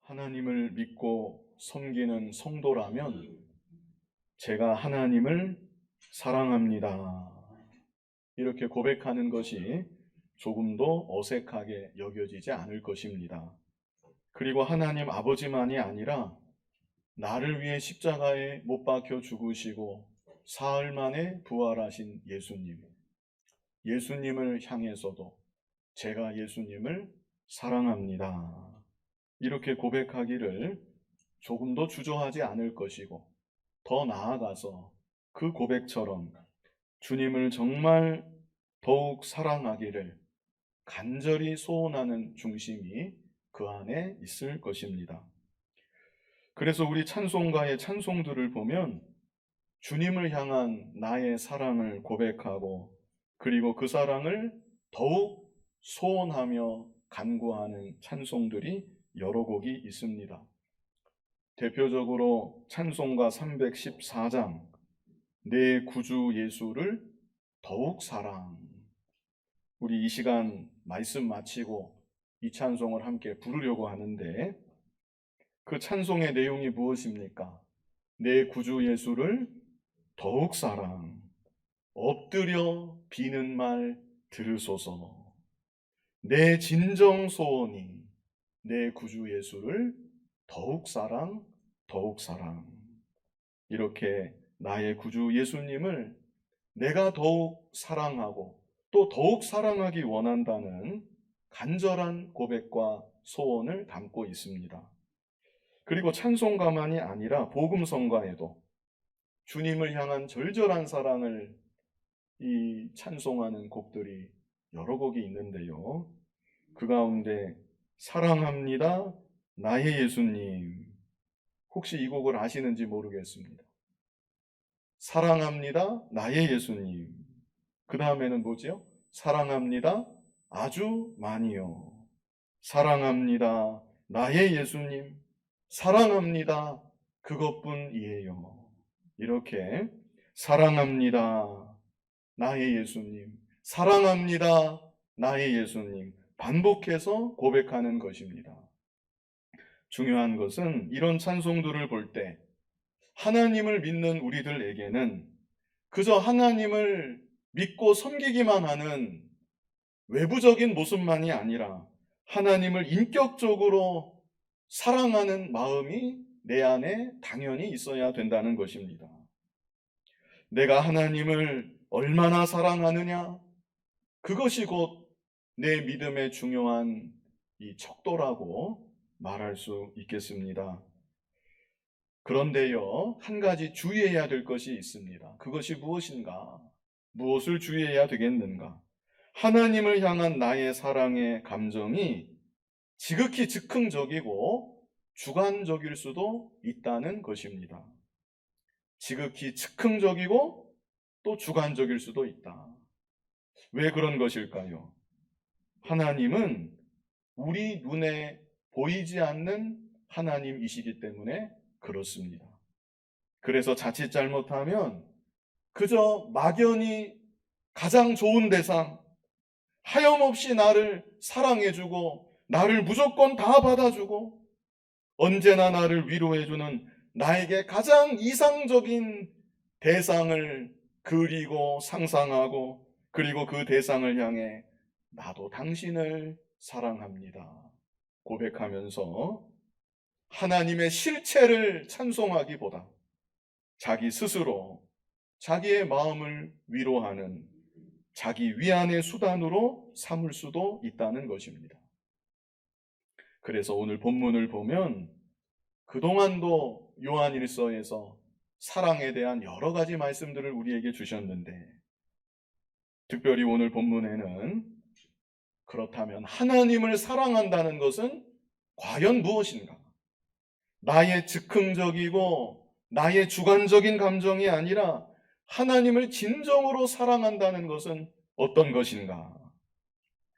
하나님을 믿고 섬기는 성도라면 제가 하나님을 사랑합니다. 이렇게 고백하는 것이 조금도 어색하게 여겨지지 않을 것입니다. 그리고 하나님 아버지만이 아니라 나를 위해 십자가에 못 박혀 죽으시고 사흘 만에 부활하신 예수님을 향해서도 제가 예수님을 사랑합니다. 이렇게 고백하기를 조금도 주저하지 않을 것이고, 더 나아가서 그 고백처럼 주님을 정말 더욱 사랑하기를 간절히 소원하는 중심이 그 안에 있을 것입니다. 그래서 우리 찬송가의 찬송들을 보면 주님을 향한 나의 사랑을 고백하고, 그리고 그 사랑을 더욱 소원하며 간구하는 찬송들이 여러 곡이 있습니다. 대표적으로 찬송가 314장 내 구주 예수를 더욱 사랑. 우리 이 시간 말씀 마치고 이 찬송을 함께 부르려고 하는데, 그 찬송의 내용이 무엇입니까? 내 구주 예수를 더욱 사랑. 엎드려 비는 말 들으소서. 내 진정 소원이 내 구주 예수를 더욱 사랑, 더욱 사랑. 이렇게 나의 구주 예수님을 내가 더욱 사랑하고 또 더욱 사랑하기 원한다는 간절한 고백과 소원을 담고 있습니다. 그리고 찬송가만이 아니라 복음성가에도 주님을 향한 절절한 사랑을 이 찬송하는 곡들이 여러 곡이 있는데요. 그 가운데 사랑합니다 나의 예수님, 혹시 이 곡을 아시는지 모르겠습니다. 사랑합니다 나의 예수님. 그 다음에는 뭐지요? 사랑합니다 아주 많이요. 사랑합니다 나의 예수님. 사랑합니다 그것뿐이에요. 이렇게 사랑합니다 나의 예수님, 사랑합니다 나의 예수님, 반복해서 고백하는 것입니다. 중요한 것은 이런 찬송들을 볼 때 하나님을 믿는 우리들에게는 그저 하나님을 믿고 섬기기만 하는 외부적인 모습만이 아니라 하나님을 인격적으로 사랑하는 마음이 내 안에 당연히 있어야 된다는 것입니다. 내가 하나님을 얼마나 사랑하느냐, 그것이 곧 내 믿음의 중요한 이 척도라고 말할 수 있겠습니다. 그런데요, 한 가지 주의해야 될 것이 있습니다. 그것이 무엇인가? 무엇을 주의해야 되겠는가? 하나님을 향한 나의 사랑의 감정이 지극히 즉흥적이고 주관적일 수도 있다는 것입니다. 지극히 즉흥적이고 또 주관적일 수도 있다. 왜 그런 것일까요? 하나님은 우리 눈에 보이지 않는 하나님이시기 때문에 그렇습니다. 그래서 자칫 잘못하면 그저 막연히 가장 좋은 대상, 하염없이 나를 사랑해주고 나를 무조건 다 받아주고 언제나 나를 위로해주는 나에게 가장 이상적인 대상을 그리고 상상하고, 그리고 그 대상을 향해 나도 당신을 사랑합니다 고백하면서 하나님의 실체를 찬송하기보다 자기 스스로 자기의 마음을 위로하는 자기 위안의 수단으로 삼을 수도 있다는 것입니다. 그래서 오늘 본문을 보면 그동안도 요한일서에서 사랑에 대한 여러 가지 말씀들을 우리에게 주셨는데, 특별히 오늘 본문에는 그렇다면 하나님을 사랑한다는 것은 과연 무엇인가? 나의 즉흥적이고 나의 주관적인 감정이 아니라 하나님을 진정으로 사랑한다는 것은 어떤 것인가?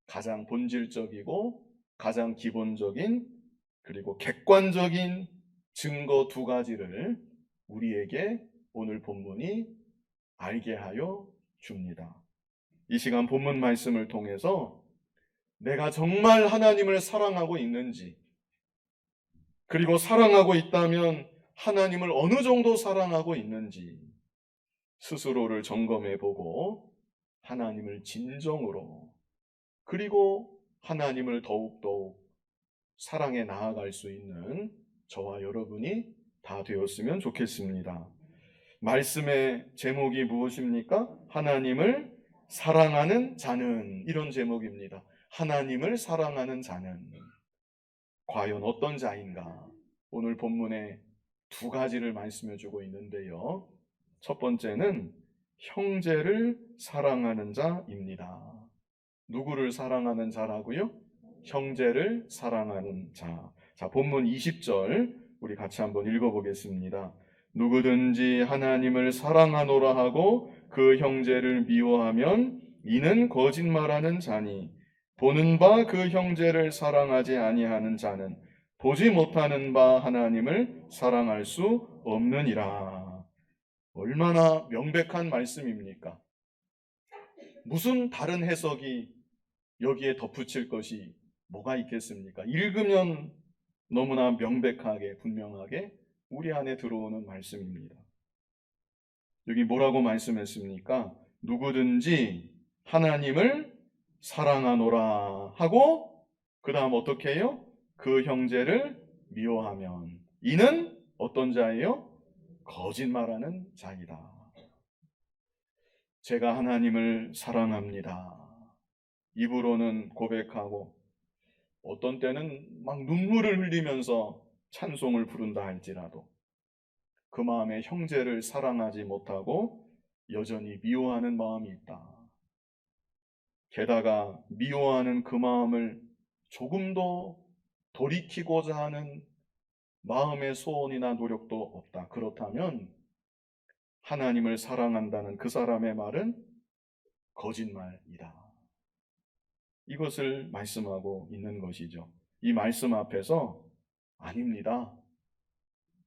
가장 본질적이고 가장 기본적인 그리고 객관적인 증거 두 가지를 우리에게 오늘 본문이 알게 하여 줍니다. 이 시간 본문 말씀을 통해서 내가 정말 하나님을 사랑하고 있는지, 그리고 사랑하고 있다면 하나님을 어느 정도 사랑하고 있는지 스스로를 점검해 보고 하나님을 진정으로, 그리고 하나님을 더욱더욱 사랑해 나아갈 수 있는 저와 여러분이 다 되었으면 좋겠습니다. 말씀의 제목이 무엇입니까? 하나님을 사랑하는 자는, 이런 제목입니다. 하나님을 사랑하는 자는 과연 어떤 자인가? 오늘 본문에 두 가지를 말씀해 주고 있는데요. 첫 번째는 형제를 사랑하는 자입니다. 누구를 사랑하는 자라고요? 형제를 사랑하는 자. 자, 본문 20절 우리 같이 한번 읽어보겠습니다. 누구든지 하나님을 사랑하노라 하고 그 형제를 미워하면 이는 거짓말하는 자니 보는 바 그 형제를 사랑하지 아니하는 자는 보지 못하는 바 하나님을 사랑할 수 없느니라. 얼마나 명백한 말씀입니까? 무슨 다른 해석이 여기에 덧붙일 것이 뭐가 있겠습니까? 읽으면 너무나 명백하게 분명하게 우리 안에 들어오는 말씀입니다. 여기 뭐라고 말씀했습니까? 누구든지 하나님을 사랑하노라 하고 그 다음 어떻게 해요? 그 형제를 미워하면 이는 어떤 자예요? 거짓말하는 자이다. 제가 하나님을 사랑합니다. 입으로는 고백하고 어떤 때는 막 눈물을 흘리면서 찬송을 부른다 할지라도 그 마음에 형제를 사랑하지 못하고 여전히 미워하는 마음이 있다. 게다가 미워하는 그 마음을 조금도 돌이키고자 하는 마음의 소원이나 노력도 없다. 그렇다면 하나님을 사랑한다는 그 사람의 말은 거짓말이다. 이것을 말씀하고 있는 것이죠. 이 말씀 앞에서 아닙니다.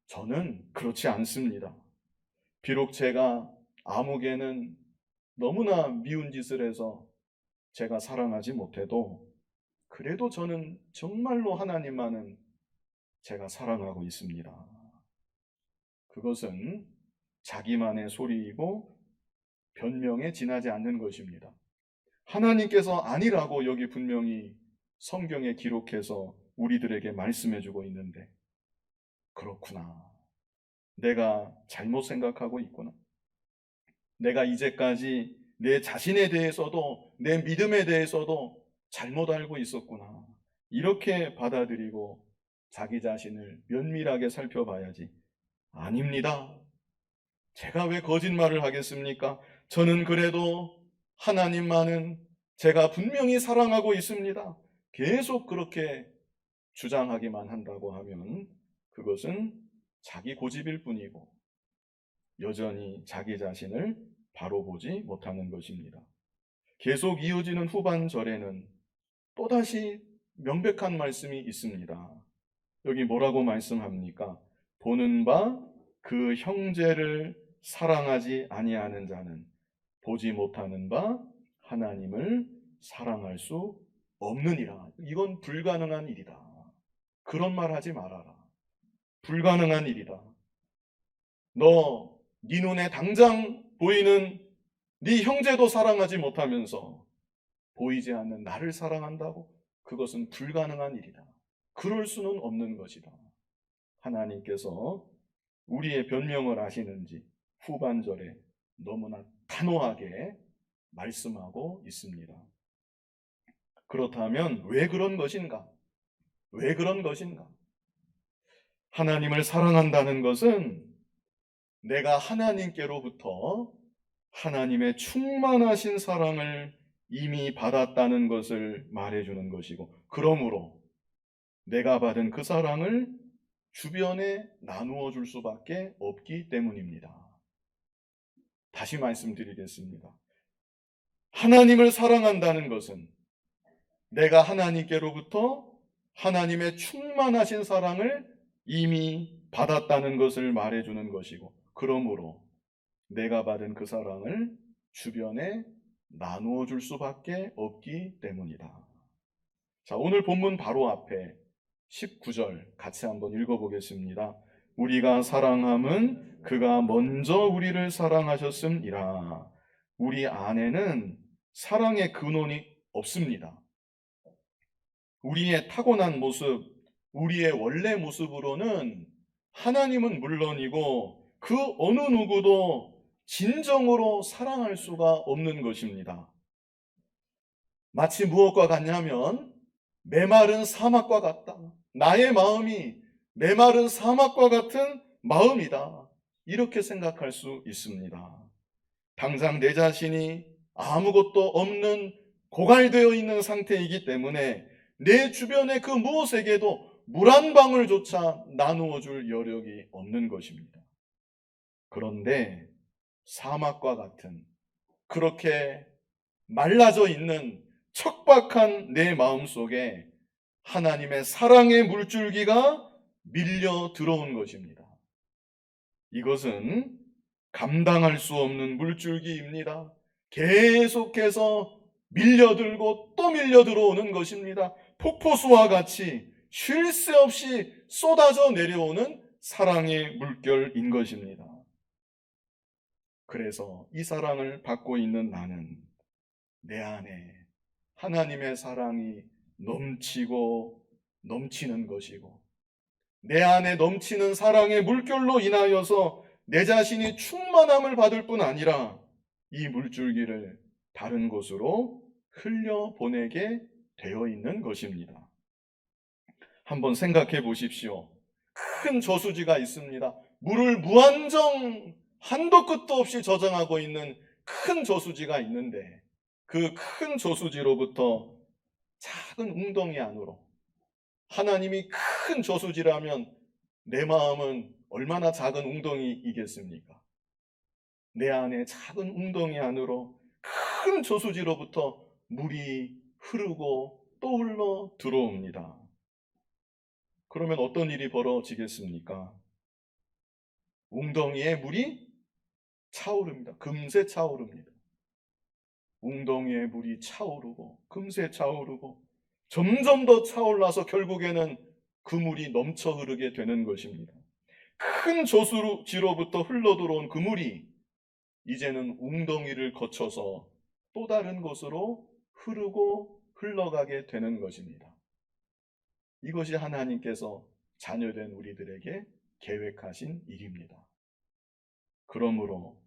저는 그렇지 않습니다. 비록 제가 아무개는 너무나 미운 짓을 해서 제가 사랑하지 못해도 그래도 저는 정말로 하나님만은 제가 사랑하고 있습니다. 그것은 자기만의 소리이고 변명에 지나지 않는 것입니다. 하나님께서 아니라고 여기 분명히 성경에 기록해서 우리들에게 말씀해주고 있는데 그렇구나. 내가 잘못 생각하고 있구나. 내가 이제까지 내 자신에 대해서도 내 믿음에 대해서도 잘못 알고 있었구나. 이렇게 받아들이고 자기 자신을 면밀하게 살펴봐야지. 아닙니다. 제가 왜 거짓말을 하겠습니까? 저는 그래도 하나님만은 제가 분명히 사랑하고 있습니다. 계속 그렇게 주장하기만 한다고 하면 그것은 자기 고집일 뿐이고 여전히 자기 자신을 바로 보지 못하는 것입니다. 계속 이어지는 후반절에는 또다시 명백한 말씀이 있습니다. 여기 뭐라고 말씀합니까? 보는 바 그 형제를 사랑하지 아니하는 자는 보지 못하는 바 하나님을 사랑할 수 없느니라. 이건 불가능한 일이다. 그런 말 하지 말아라. 불가능한 일이다. 네 눈에 당장 보이는 네 형제도 사랑하지 못하면서 보이지 않는 나를 사랑한다고? 그것은 불가능한 일이다. 그럴 수는 없는 것이다. 하나님께서 우리의 변명을 아시는지 후반절에 너무나 단호하게 말씀하고 있습니다. 그렇다면 왜 그런 것인가? 왜 그런 것인가? 하나님을 사랑한다는 것은 내가 하나님께로부터 하나님의 충만하신 사랑을 이미 받았다는 것을 말해주는 것이고, 그러므로 내가 받은 그 사랑을 주변에 나누어 줄 수밖에 없기 때문입니다. 다시 말씀드리겠습니다. 하나님을 사랑한다는 것은 내가 하나님께로부터 하나님의 충만하신 사랑을 이미 받았다는 것을 말해주는 것이고, 그러므로 내가 받은 그 사랑을 주변에 나누어 줄 수밖에 없기 때문이다. 자, 오늘 본문 바로 앞에 19절 같이 한번 읽어보겠습니다. 우리가 사랑함은 그가 먼저 우리를 사랑하셨음이라. 우리 안에는 사랑의 근원이 없습니다. 우리의 타고난 모습, 우리의 원래 모습으로는 하나님은 물론이고 그 어느 누구도 진정으로 사랑할 수가 없는 것입니다. 마치 무엇과 같냐면 메마른 사막과 같다. 나의 마음이 메마른 사막과 같은 마음이다. 이렇게 생각할 수 있습니다. 당장 내 자신이 아무것도 없는 고갈되어 있는 상태이기 때문에 내 주변의 그 무엇에게도 물 한 방울조차 나누어 줄 여력이 없는 것입니다. 그런데 사막과 같은 그렇게 말라져 있는 척박한 내 마음 속에 하나님의 사랑의 물줄기가 밀려 들어온 것입니다. 이것은 감당할 수 없는 물줄기입니다. 계속해서 밀려들고 또 밀려 들어오는 것입니다. 폭포수와 같이 쉴 새 없이 쏟아져 내려오는 사랑의 물결인 것입니다. 그래서 이 사랑을 받고 있는 나는 내 안에 하나님의 사랑이 넘치고 넘치는 것이고 내 안에 넘치는 사랑의 물결로 인하여서 내 자신이 충만함을 받을 뿐 아니라 이 물줄기를 다른 곳으로 흘려보내게 되어 있는 것입니다. 한번 생각해 보십시오. 큰 저수지가 있습니다. 물을 무한정 한도 끝도 없이 저장하고 있는 큰 저수지가 있는데 그 큰 저수지로부터 작은 웅덩이 안으로 하나님이 큰 저수지라면 내 마음은 얼마나 작은 웅덩이이겠습니까? 내 안에 작은 웅덩이 안으로 큰 저수지로부터 물이 흐르고 또 흘러 들어옵니다. 그러면 어떤 일이 벌어지겠습니까? 웅덩이에 물이 차오릅니다. 금세 차오릅니다. 웅덩이에 물이 차오르고 금세 차오르고 점점 더 차올라서 결국에는 그 물이 넘쳐 흐르게 되는 것입니다. 큰 저수지로부터 흘러들어온 그 물이 이제는 웅덩이를 거쳐서 또 다른 곳으로 흐르고 흘러가게 되는 것입니다. 이것이 하나님께서 자녀된 우리들에게 계획하신 일입니다. 그러므로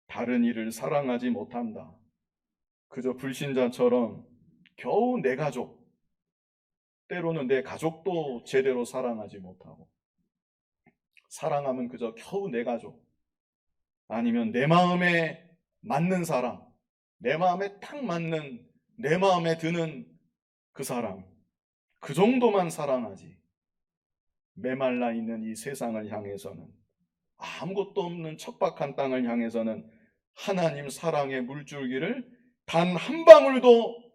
다른 이를 사랑하지 못한다. 그저 불신자처럼 겨우 내 가족, 때로는 내 가족도 제대로 사랑하지 못하고 사랑하면 그저 겨우 내 가족, 아니면 내 마음에 맞는 사람, 내 마음에 딱 맞는, 내 마음에 드는 그 사람, 그 정도만 사랑하지. 메말라 있는 이 세상을 향해서는, 아무것도 없는 척박한 땅을 향해서는 하나님 사랑의 물줄기를 단 한 방울도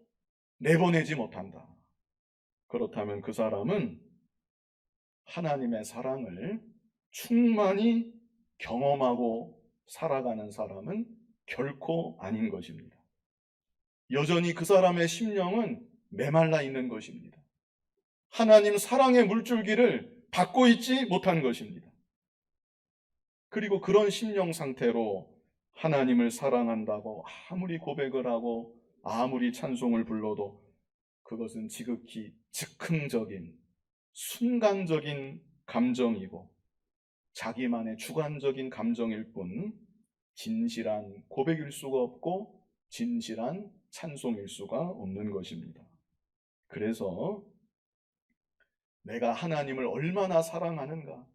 내보내지 못한다. 그렇다면 그 사람은 하나님의 사랑을 충만히 경험하고 살아가는 사람은 결코 아닌 것입니다. 여전히 그 사람의 심령은 메말라 있는 것입니다. 하나님 사랑의 물줄기를 받고 있지 못한 것입니다. 그리고 그런 심령 상태로 하나님을 사랑한다고 아무리 고백을 하고 아무리 찬송을 불러도 그것은 지극히 즉흥적인 순간적인 감정이고 자기만의 주관적인 감정일 뿐 진실한 고백일 수가 없고 진실한 찬송일 수가 없는 것입니다. 그래서 내가 하나님을 얼마나 사랑하는가,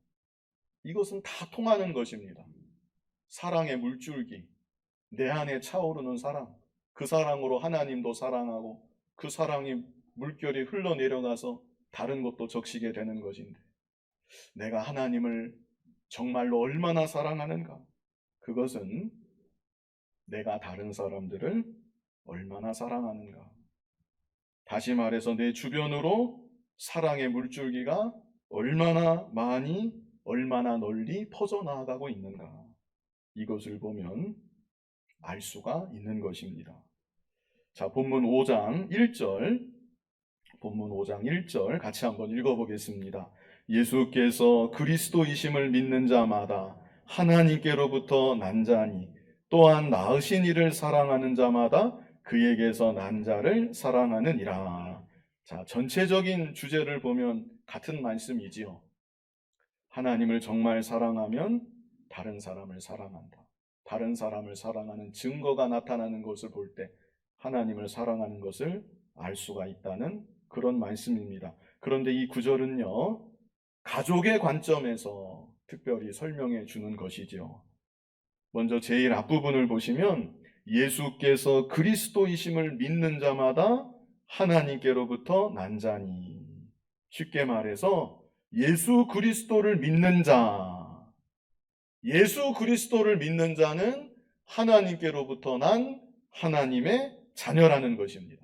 이것은 다 통하는 것입니다. 사랑의 물줄기, 내 안에 차오르는 사랑, 그 사랑으로 하나님도 사랑하고 그 사랑이 물결이 흘러내려가서 다른 것도 적시게 되는 것인데, 내가 하나님을 정말로 얼마나 사랑하는가, 그것은 내가 다른 사람들을 얼마나 사랑하는가. 다시 말해서 내 주변으로 사랑의 물줄기가 얼마나 많이, 얼마나 널리 퍼져나가고 있는가. 이것을 보면 알 수가 있는 것입니다. 자, 본문 5장 1절 본문 5장 1절 같이 한번 읽어보겠습니다. 예수께서 그리스도이심을 믿는 자마다 하나님께로부터 난 자니 또한 낳으신 이를 사랑하는 자마다 그에게서 난 자를 사랑하느니라. 자, 전체적인 주제를 보면 같은 말씀이지요. 하나님을 정말 사랑하면 다른 사람을 사랑한다. 다른 사람을 사랑하는 증거가 나타나는 것을 볼 때 하나님을 사랑하는 것을 알 수가 있다는 그런 말씀입니다. 그런데 이 구절은요, 가족의 관점에서 특별히 설명해 주는 것이죠. 먼저 제일 앞부분을 보시면 예수께서 그리스도이심을 믿는 자마다 하나님께로부터 난 자니. 쉽게 말해서 예수 그리스도를 믿는 자, 예수 그리스도를 믿는 자는 하나님께로부터 난 하나님의 자녀라는 것입니다.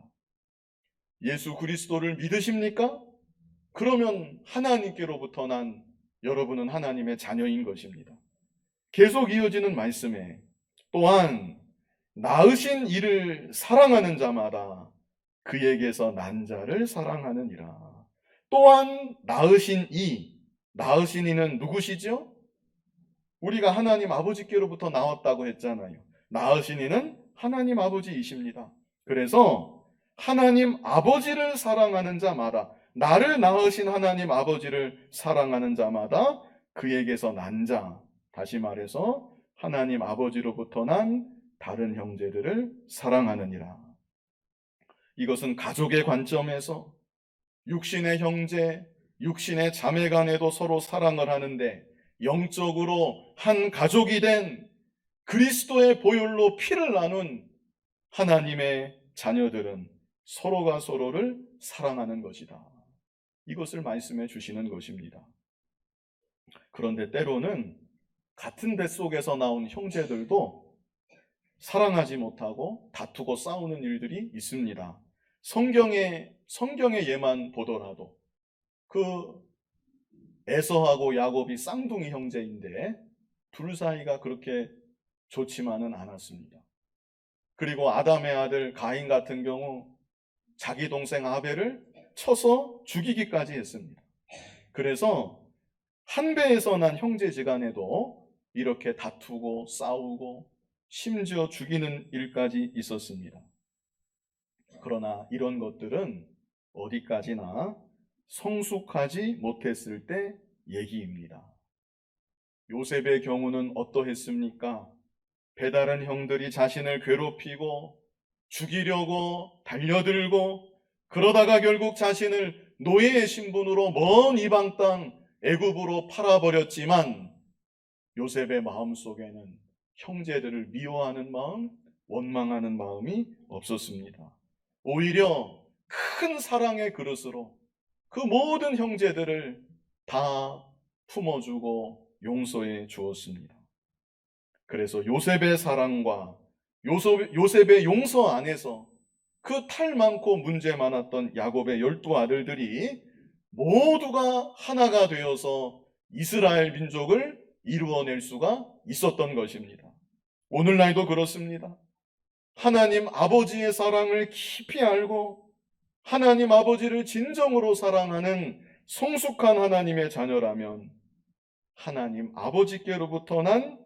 예수 그리스도를 믿으십니까? 그러면 하나님께로부터 난 여러분은 하나님의 자녀인 것입니다. 계속 이어지는 말씀에 또한 낳으신 이를 사랑하는 자마다 그에게서 난 자를 사랑하느니라. 또한 낳으신 이는 누구시죠? 우리가 하나님 아버지께로부터 나왔다고 했잖아요. 낳으신 이는 하나님 아버지이십니다. 그래서 하나님 아버지를 사랑하는 자마다, 나를 낳으신 하나님 아버지를 사랑하는 자마다 그에게서 난 자, 다시 말해서 하나님 아버지로부터 난 다른 형제들을 사랑하느니라. 이것은 가족의 관점에서 육신의 형제, 육신의 자매 간에도 서로 사랑을 하는데 영적으로 한 가족이 된 그리스도의 보혈로 피를 나눈 하나님의 자녀들은 서로가 서로를 사랑하는 것이다. 이것을 말씀해 주시는 것입니다. 그런데 때로는 같은 뱃속에서 나온 형제들도 사랑하지 못하고 다투고 싸우는 일들이 있습니다. 성경의 예만 보더라도 그 에서하고 야곱이 쌍둥이 형제인데 둘 사이가 그렇게 좋지만은 않았습니다. 그리고 아담의 아들 가인 같은 경우 자기 동생 아벨을 쳐서 죽이기까지 했습니다. 그래서 한 배에서 난 형제지간에도 이렇게 다투고 싸우고 심지어 죽이는 일까지 있었습니다. 그러나 이런 것들은 어디까지나 성숙하지 못했을 때 얘기입니다. 요셉의 경우는 어떠했습니까? 배다른 형들이 자신을 괴롭히고 죽이려고 달려들고 그러다가 결국 자신을 노예의 신분으로 먼 이방 땅 애굽으로 팔아버렸지만 요셉의 마음속에는 형제들을 미워하는 마음, 원망하는 마음이 없었습니다. 오히려 큰 사랑의 그릇으로 그 모든 형제들을 다 품어주고 용서해 주었습니다. 그래서 요셉의 사랑과 요셉의 용서 안에서 그 탈 많고 문제 많았던 야곱의 12아들들이 모두가 하나가 되어서 이스라엘 민족을 이루어낼 수가 있었던 것입니다. 오늘날도 그렇습니다. 하나님 아버지의 사랑을 깊이 알고 하나님 아버지를 진정으로 사랑하는 성숙한 하나님의 자녀라면 하나님 아버지께로부터 난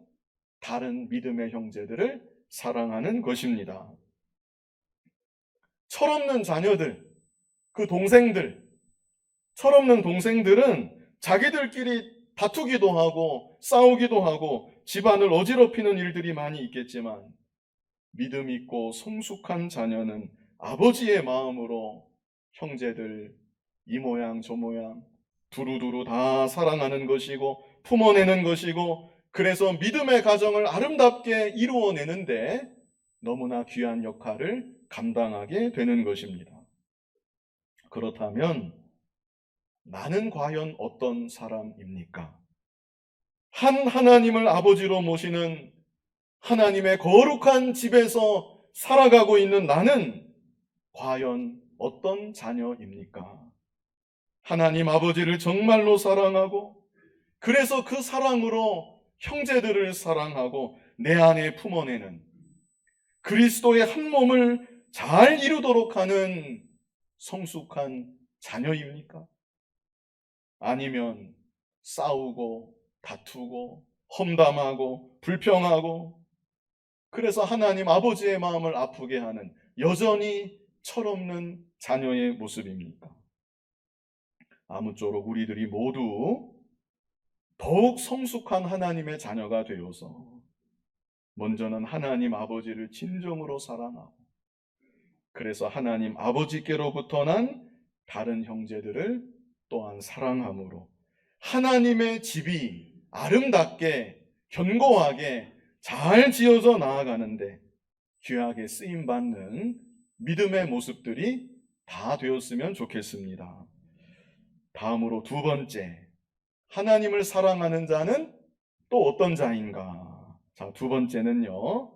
다른 믿음의 형제들을 사랑하는 것입니다. 철없는 자녀들, 그 동생들, 철없는 동생들은 자기들끼리 다투기도 하고 싸우기도 하고 집안을 어지럽히는 일들이 많이 있겠지만 믿음 있고 성숙한 자녀는 아버지의 마음으로 형제들 이 모양 저 모양 두루두루 다 사랑하는 것이고 품어내는 것이고 그래서 믿음의 가정을 아름답게 이루어내는데 너무나 귀한 역할을 감당하게 되는 것입니다. 그렇다면 나는 과연 어떤 사람입니까? 한 하나님을 아버지로 모시는 하나님의 거룩한 집에서 살아가고 있는 나는 과연 어떤 자녀입니까? 하나님 아버지를 정말로 사랑하고 그래서 그 사랑으로 형제들을 사랑하고 내 안에 품어내는 그리스도의 한 몸을 잘 이루도록 하는 성숙한 자녀입니까? 아니면 싸우고 다투고 험담하고 불평하고 그래서 하나님 아버지의 마음을 아프게 하는 여전히 철없는 자녀의 모습입니까? 아무쪼록 우리들이 모두 더욱 성숙한 하나님의 자녀가 되어서 먼저는 하나님 아버지를 진정으로 사랑하고 그래서 하나님 아버지께로부터 난 다른 형제들을 또한 사랑함으로 하나님의 집이 아름답게 견고하게 잘 지어져 나아가는데 귀하게 쓰임받는 믿음의 모습들이 다 되었으면 좋겠습니다. 다음으로 두 번째, 하나님을 사랑하는 자는 또 어떤 자인가? 자, 두 번째는요,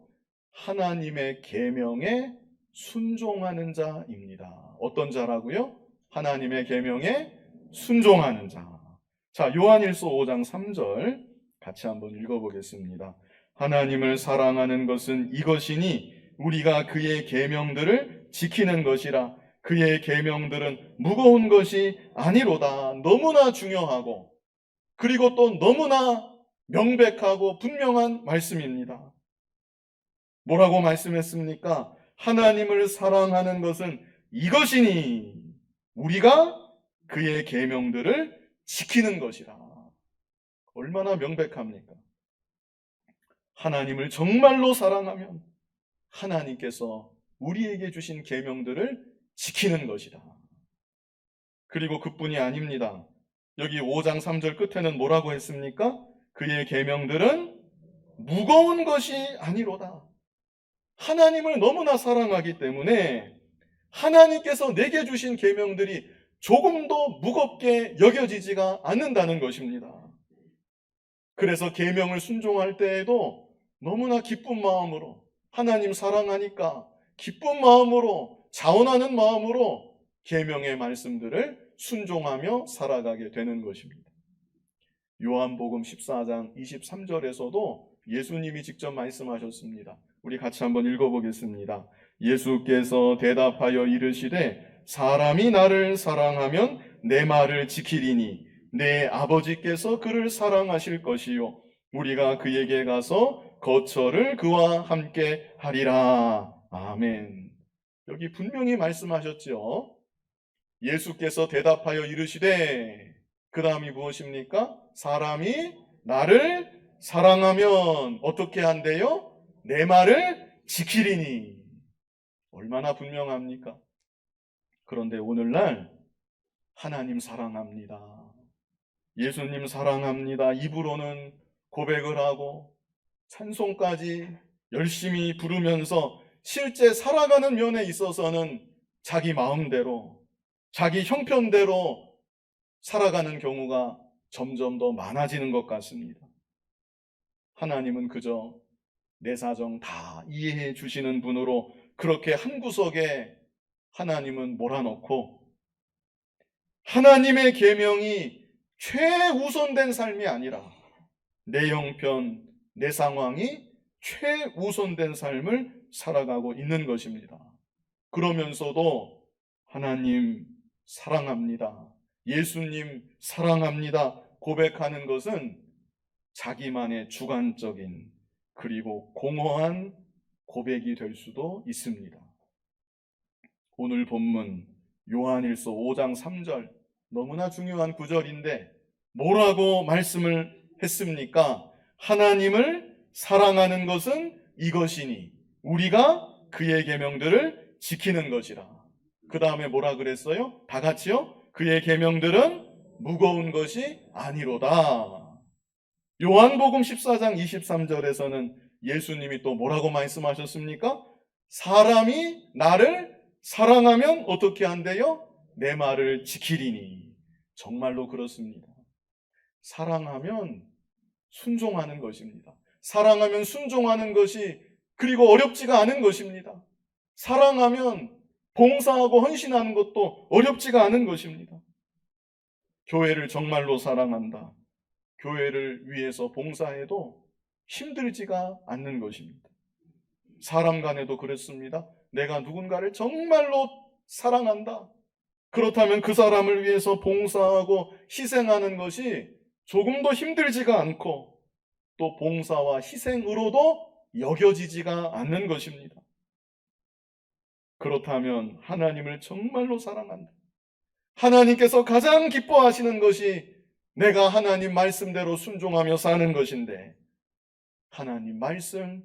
하나님의 계명에 순종하는 자입니다. 어떤 자라고요? 하나님의 계명에 순종하는 자. 자, 요한일서 5장 3절 같이 한번 읽어보겠습니다. 하나님을 사랑하는 것은 이것이니 우리가 그의 계명들을 지키는 것이라. 그의 계명들은 무거운 것이 아니로다. 너무나 중요하고 그리고 또 너무나 명백하고 분명한 말씀입니다. 뭐라고 말씀했습니까? 하나님을 사랑하는 것은 이것이니 우리가 그의 계명들을 지키는 것이라. 얼마나 명백합니까? 하나님을 정말로 사랑하면 하나님께서 우리에게 주신 계명들을 지키는 것이다. 그리고 그뿐이 아닙니다. 여기 5장 3절 끝에는 뭐라고 했습니까? 그의 계명들은 무거운 것이 아니로다. 하나님을 너무나 사랑하기 때문에 하나님께서 내게 주신 계명들이 조금도 무겁게 여겨지지가 않는다는 것입니다. 그래서 계명을 순종할 때에도 너무나 기쁜 마음으로 하나님 사랑하니까 기쁜 마음으로 자원하는 마음으로 계명의 말씀들을 순종하며 살아가게 되는 것입니다. 요한복음 14장 23절에서도 예수님이 직접 말씀하셨습니다. 우리 같이 한번 읽어보겠습니다. 예수께서 대답하여 이르시되 사람이 나를 사랑하면 내 말을 지키리니 내 아버지께서 그를 사랑하실 것이요 우리가 그에게 가서 거처를 그와 함께 하리라. 아멘. 여기 분명히 말씀하셨죠. 예수께서 대답하여 이르시되 그 다음이 무엇입니까? 사람이 나를 사랑하면 어떻게 한대요? 내 말을 지키리니. 얼마나 분명합니까? 그런데 오늘날 하나님 사랑합니다. 예수님 사랑합니다. 입으로는 고백을 하고 찬송까지 열심히 부르면서 실제 살아가는 면에 있어서는 자기 마음대로, 자기 형편대로 살아가는 경우가 점점 더 많아지는 것 같습니다. 하나님은 그저 내 사정 다 이해해 주시는 분으로 그렇게 한 구석에 하나님은 몰아넣고 하나님의 계명이 최우선된 삶이 아니라 내 형편, 내 상황이 최우선된 삶을 살아가고 있는 것입니다. 그러면서도 하나님 사랑합니다. 예수님 사랑합니다. 고백하는 것은 자기만의 주관적인 그리고 공허한 고백이 될 수도 있습니다. 오늘 본문 요한일서 5장 3절 너무나 중요한 구절인데 뭐라고 말씀을 했습니까? 하나님을 사랑하는 것은 이것이니 우리가 그의 계명들을 지키는 것이라. 그 다음에 뭐라 그랬어요? 다 같이요? 그의 계명들은 무거운 것이 아니로다. 요한복음 14장 23절에서는 예수님이 또 뭐라고 말씀하셨습니까? 사람이 나를 사랑하면 어떻게 한대요? 내 말을 지키리니. 정말로 그렇습니다. 사랑하면 순종하는 것입니다. 사랑하면 순종하는 것이 그리고 어렵지가 않은 것입니다. 사랑하면 봉사하고 헌신하는 것도 어렵지가 않은 것입니다. 교회를 정말로 사랑한다. 교회를 위해서 봉사해도 힘들지가 않는 것입니다. 사람 간에도 그렇습니다. 내가 누군가를 정말로 사랑한다. 그렇다면 그 사람을 위해서 봉사하고 희생하는 것이 조금도 힘들지가 않고 또 봉사와 희생으로도 여겨지지가 않는 것입니다. 그렇다면 하나님을 정말로 사랑한다. 하나님께서 가장 기뻐하시는 것이 내가 하나님 말씀대로 순종하며 사는 것인데 하나님 말씀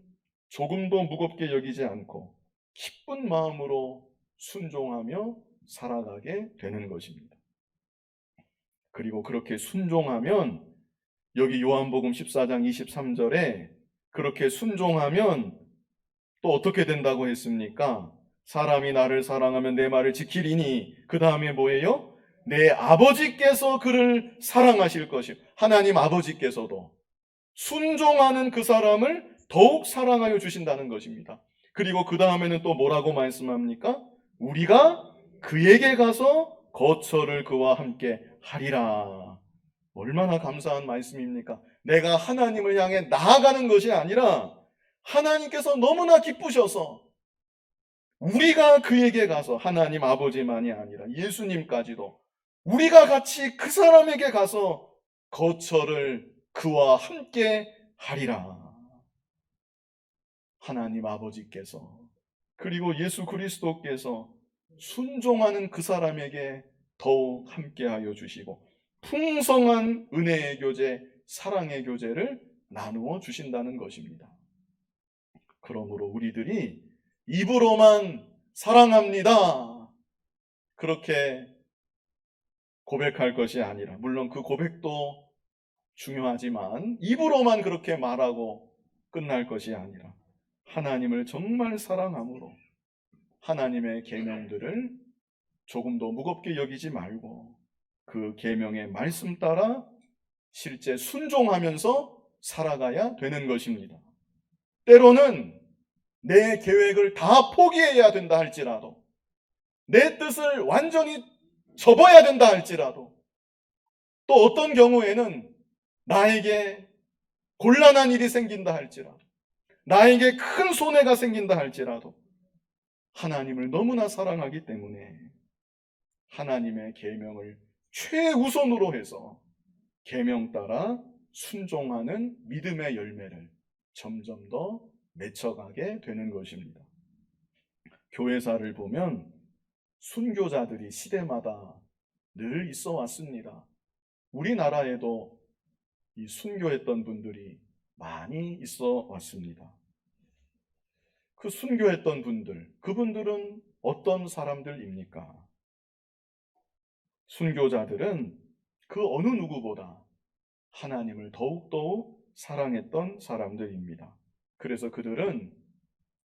조금도 무겁게 여기지 않고 기쁜 마음으로 순종하며 살아가게 되는 것입니다. 그리고 그렇게 순종하면 여기 요한복음 14장 23절에 그렇게 순종하면 또 어떻게 된다고 했습니까? 사람이 나를 사랑하면 내 말을 지키리니 그 다음에 뭐예요? 내 아버지께서 그를 사랑하실 것이요. 하나님 아버지께서도 순종하는 그 사람을 더욱 사랑하여 주신다는 것입니다. 그리고 그 다음에는 또 뭐라고 말씀합니까? 우리가 그에게 가서 거처를 그와 함께 하리라. 얼마나 감사한 말씀입니까? 내가 하나님을 향해 나아가는 것이 아니라 하나님께서 너무나 기쁘셔서 우리가 그에게 가서 하나님 아버지만이 아니라 예수님까지도 우리가 같이 그 사람에게 가서 거처를 그와 함께 하리라. 하나님 아버지께서 그리고 예수 그리스도께서 순종하는 그 사람에게 더욱 함께하여 주시고 풍성한 은혜의 교제, 사랑의 교제를 나누어 주신다는 것입니다. 그러므로 우리들이 입으로만 사랑합니다. 그렇게 고백할 것이 아니라, 물론 그 고백도 중요하지만 입으로만 그렇게 말하고 끝날 것이 아니라 하나님을 정말 사랑함으로 하나님의 계명들을 조금도 무겁게 여기지 말고 그 계명의 말씀 따라 실제 순종하면서 살아가야 되는 것입니다. 때로는 내 계획을 다 포기해야 된다 할지라도, 내 뜻을 완전히 접어야 된다 할지라도, 또 어떤 경우에는 나에게 곤란한 일이 생긴다 할지라도, 나에게 큰 손해가 생긴다 할지라도 하나님을 너무나 사랑하기 때문에 하나님의 계명을 최우선으로 해서 계명 따라 순종하는 믿음의 열매를 점점 더 맺혀가게 되는 것입니다. 교회사를 보면 순교자들이 시대마다 늘 있어 왔습니다. 우리나라에도 이 순교했던 분들이 많이 있어 왔습니다. 그 순교했던 분들, 그분들은 어떤 사람들입니까? 순교자들은 그 어느 누구보다 하나님을 더욱더욱 사랑했던 사람들입니다. 그래서 그들은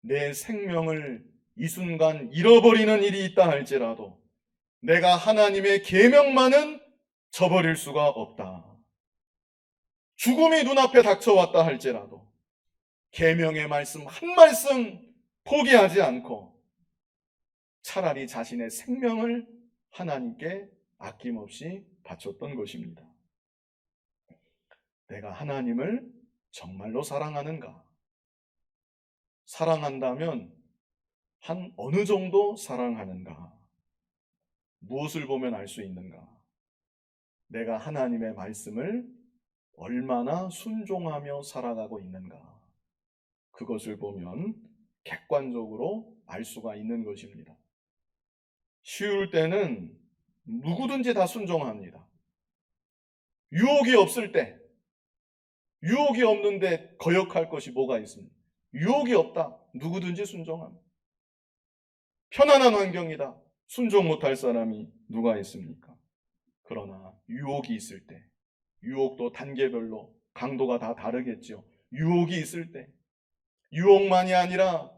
내 생명을 이 순간 잃어버리는 일이 있다 할지라도 내가 하나님의 계명만은 저버릴 수가 없다. 죽음이 눈앞에 닥쳐왔다 할지라도 계명의 말씀 한 말씀 포기하지 않고 차라리 자신의 생명을 하나님께 아낌없이 바쳤던 것입니다. 내가 하나님을 정말로 사랑하는가? 사랑한다면 한 어느 정도 사랑하는가? 무엇을 보면 알 수 있는가? 내가 하나님의 말씀을 얼마나 순종하며 살아가고 있는가? 그것을 보면 객관적으로 알 수가 있는 것입니다. 쉬울 때는 누구든지 다 순종합니다. 유혹이 없을 때, 유혹이 없는데 거역할 것이 뭐가 있습니까? 유혹이 없다. 누구든지 순종합니다. 편안한 환경이다. 순종 못할 사람이 누가 있습니까? 그러나 유혹이 있을 때, 유혹도 단계별로 강도가 다 다르겠죠. 유혹이 있을 때, 유혹만이 아니라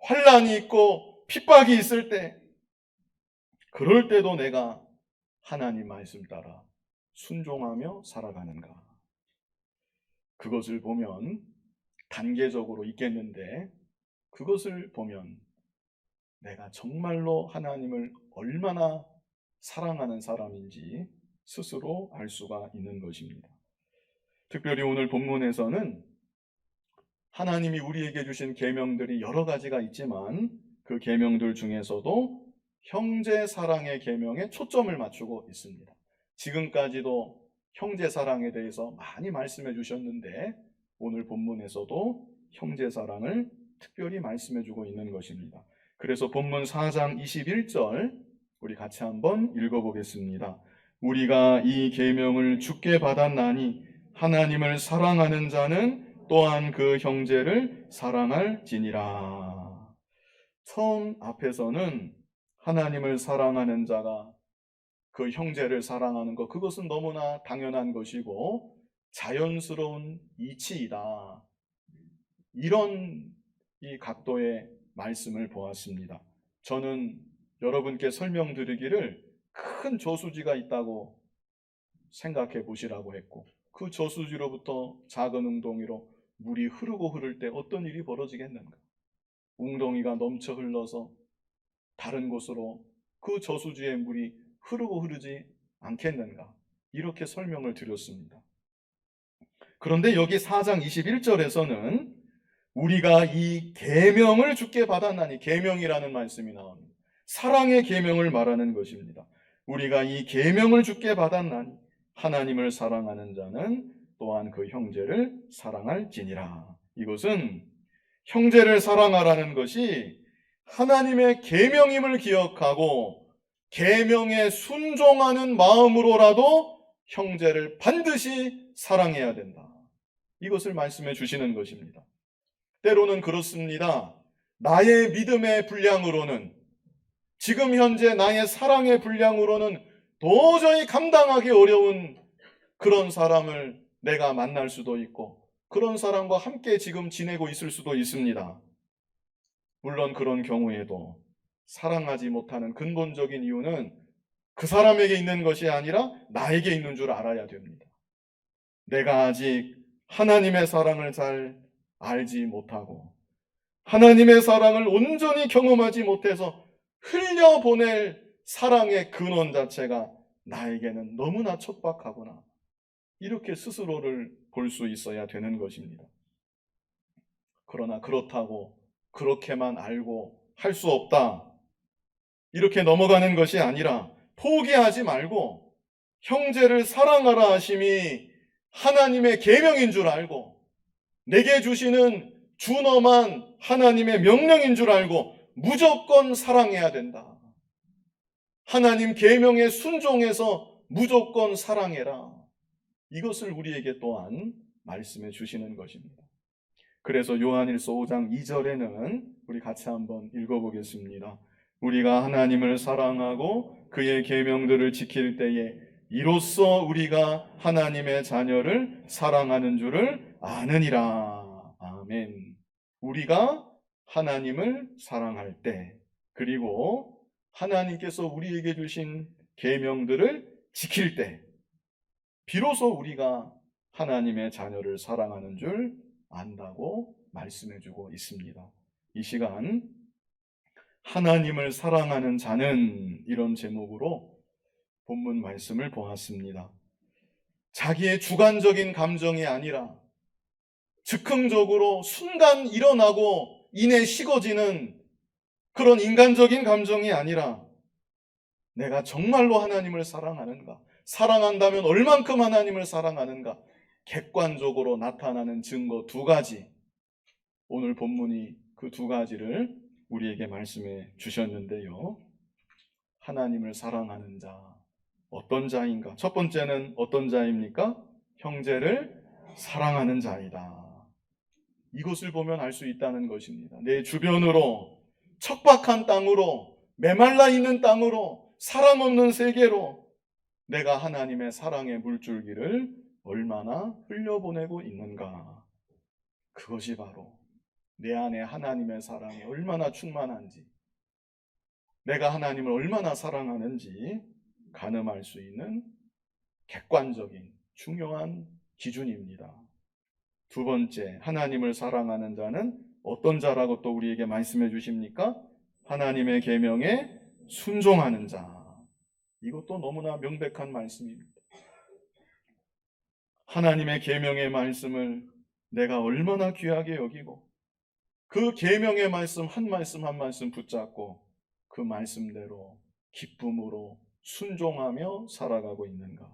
환난이 있고 핍박이 있을 때, 그럴 때도 내가 하나님 말씀 따라 순종하며 살아가는가? 그것을 보면 단계적으로 있겠는데, 그것을 보면 내가 정말로 하나님을 얼마나 사랑하는 사람인지 스스로 알 수가 있는 것입니다. 특별히 오늘 본문에서는 하나님이 우리에게 주신 계명들이 여러 가지가 있지만 그 계명들 중에서도 형제 사랑의 계명에 초점을 맞추고 있습니다. 지금까지도 형제 사랑에 대해서 많이 말씀해 주셨는데 오늘 본문에서도 형제 사랑을 특별히 말씀해 주고 있는 것입니다. 그래서 본문 4장 21절 우리 같이 한번 읽어보겠습니다. 우리가 이 계명을 주께 받았나니 하나님을 사랑하는 자는 또한 그 형제를 사랑할지니라. 처음 앞에서는 하나님을 사랑하는 자가 그 형제를 사랑하는 것, 그것은 너무나 당연한 것이고 자연스러운 이치이다. 이런 이 각도의 말씀을 보았습니다. 저는 여러분께 설명드리기를 큰 저수지가 있다고 생각해 보시라고 했고, 그 저수지로부터 작은 웅덩이로 물이 흐르고 흐를 때 어떤 일이 벌어지겠는가? 웅덩이가 넘쳐 흘러서 다른 곳으로 그 저수지의 물이 흐르고 흐르지 않겠는가? 이렇게 설명을 드렸습니다. 그런데 여기 4장 21절에서는 우리가 이 계명을 주께 받았나니, 계명이라는 말씀이 나옵니다. 사랑의 계명을 말하는 것입니다. 우리가 이 계명을 주께 받았나니 하나님을 사랑하는 자는 또한 그 형제를 사랑할지니라. 이것은 형제를 사랑하라는 것이 하나님의 계명임을 기억하고 계명에 순종하는 마음으로라도 형제를 반드시 사랑해야 된다. 이것을 말씀해 주시는 것입니다. 때로는 그렇습니다. 나의 믿음의 분량으로는, 지금 현재 나의 사랑의 분량으로는 도저히 감당하기 어려운 그런 사람을 내가 만날 수도 있고 그런 사람과 함께 지금 지내고 있을 수도 있습니다. 물론 그런 경우에도 사랑하지 못하는 근본적인 이유는 그 사람에게 있는 것이 아니라 나에게 있는 줄 알아야 됩니다. 내가 아직 하나님의 사랑을 잘 알지 못하고 하나님의 사랑을 온전히 경험하지 못해서 흘려보낼 사랑의 근원 자체가 나에게는 너무나 척박하구나, 이렇게 스스로를 볼 수 있어야 되는 것입니다. 그러나 그렇다고 그렇게만 알고 할 수 없다, 이렇게 넘어가는 것이 아니라 포기하지 말고 형제를 사랑하라 하심이 하나님의 계명인 줄 알고 내게 주시는 준엄한 하나님의 명령인 줄 알고 무조건 사랑해야 된다. 하나님 계명에 순종해서 무조건 사랑해라. 이것을 우리에게 또한 말씀해 주시는 것입니다. 그래서 요한일서 5장 2절에는 우리 같이 한번 읽어보겠습니다. 우리가 하나님을 사랑하고 그의 계명들을 지킬 때에 이로써 우리가 하나님의 자녀를 사랑하는 줄을 아느니라. 아멘. 우리가 하나님을 사랑할 때, 그리고 하나님께서 우리에게 주신 계명들을 지킬 때, 비로소 우리가 하나님의 자녀를 사랑하는 줄 안다고 말씀해주고 있습니다. 이 시간 하나님을 사랑하는 자는, 이런 제목으로 본문 말씀을 보았습니다. 자기의 주관적인 감정이 아니라 즉흥적으로 순간 일어나고 이내 식어지는 그런 인간적인 감정이 아니라 내가 정말로 하나님을 사랑하는가, 사랑한다면 얼만큼 하나님을 사랑하는가, 객관적으로 나타나는 증거 두 가지, 오늘 본문이 그 두 가지를 우리에게 말씀해 주셨는데요. 하나님을 사랑하는 자, 어떤 자인가? 첫 번째는 어떤 자입니까? 형제를 사랑하는 자이다. 이것을 보면 알 수 있다는 것입니다. 내 주변으로, 척박한 땅으로, 메말라 있는 땅으로, 사람 없는 세계로 내가 하나님의 사랑의 물줄기를 얼마나 흘려보내고 있는가. 그것이 바로 내 안에 하나님의 사랑이 얼마나 충만한지, 내가 하나님을 얼마나 사랑하는지 가늠할 수 있는 객관적인 중요한 기준입니다. 두 번째, 하나님을 사랑하는 자는 어떤 자라고 또 우리에게 말씀해 주십니까? 하나님의 계명에 순종하는 자. 이것도 너무나 명백한 말씀입니다. 하나님의 계명의 말씀을 내가 얼마나 귀하게 여기고 그 계명의 말씀 한 말씀 한 말씀 붙잡고 그 말씀대로 기쁨으로 순종하며 살아가고 있는가?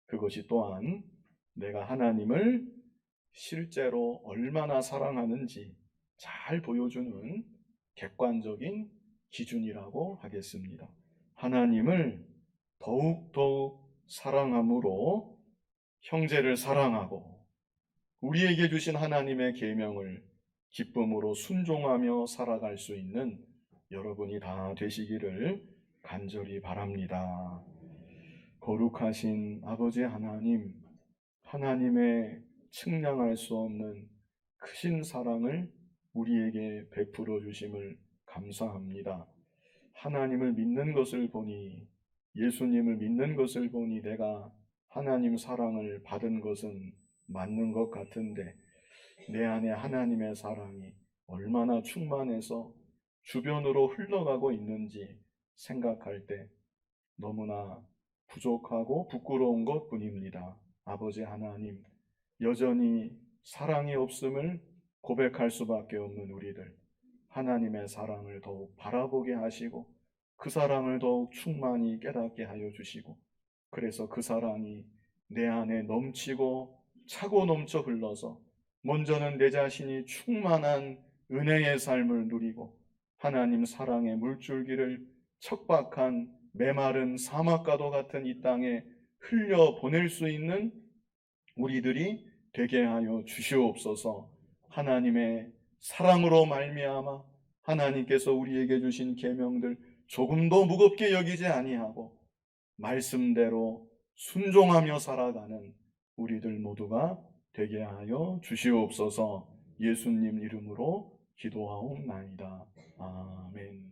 그것이 또한 내가 하나님을 실제로 얼마나 사랑하는지 잘 보여주는 객관적인 기준이라고 하겠습니다. 하나님을 더욱더욱 사랑함으로 형제를 사랑하고 우리에게 주신 하나님의 계명을 기쁨으로 순종하며 살아갈 수 있는 여러분이 다 되시기를 간절히 바랍니다. 거룩하신 아버지 하나님, 하나님의 측량할 수 없는 크신 사랑을 우리에게 베풀어 주심을 감사합니다. 하나님을 믿는 것을 보니, 예수님을 믿는 것을 보니 내가 하나님 사랑을 받은 것은 맞는 것 같은데 내 안에 하나님의 사랑이 얼마나 충만해서 주변으로 흘러가고 있는지 생각할 때 너무나 부족하고 부끄러운 것 뿐입니다. 아버지 하나님, 여전히 사랑이 없음을 고백할 수밖에 없는 우리들, 하나님의 사랑을 더욱 바라보게 하시고 그 사랑을 더욱 충만히 깨닫게 하여 주시고 그래서 그 사랑이 내 안에 넘치고 차고 넘쳐 흘러서 먼저는 내 자신이 충만한 은혜의 삶을 누리고 하나님 사랑의 물줄기를 척박한 메마른 사막과도 같은 이 땅에 흘려보낼 수 있는 우리들이 되게 하여 주시옵소서. 하나님의 사랑으로 말미암아 하나님께서 우리에게 주신 계명들 조금도 무겁게 여기지 아니하고 말씀대로 순종하며 살아가는 우리들 모두가 되게 하여 주시옵소서. 예수님 이름으로 기도하옵나이다. 아멘.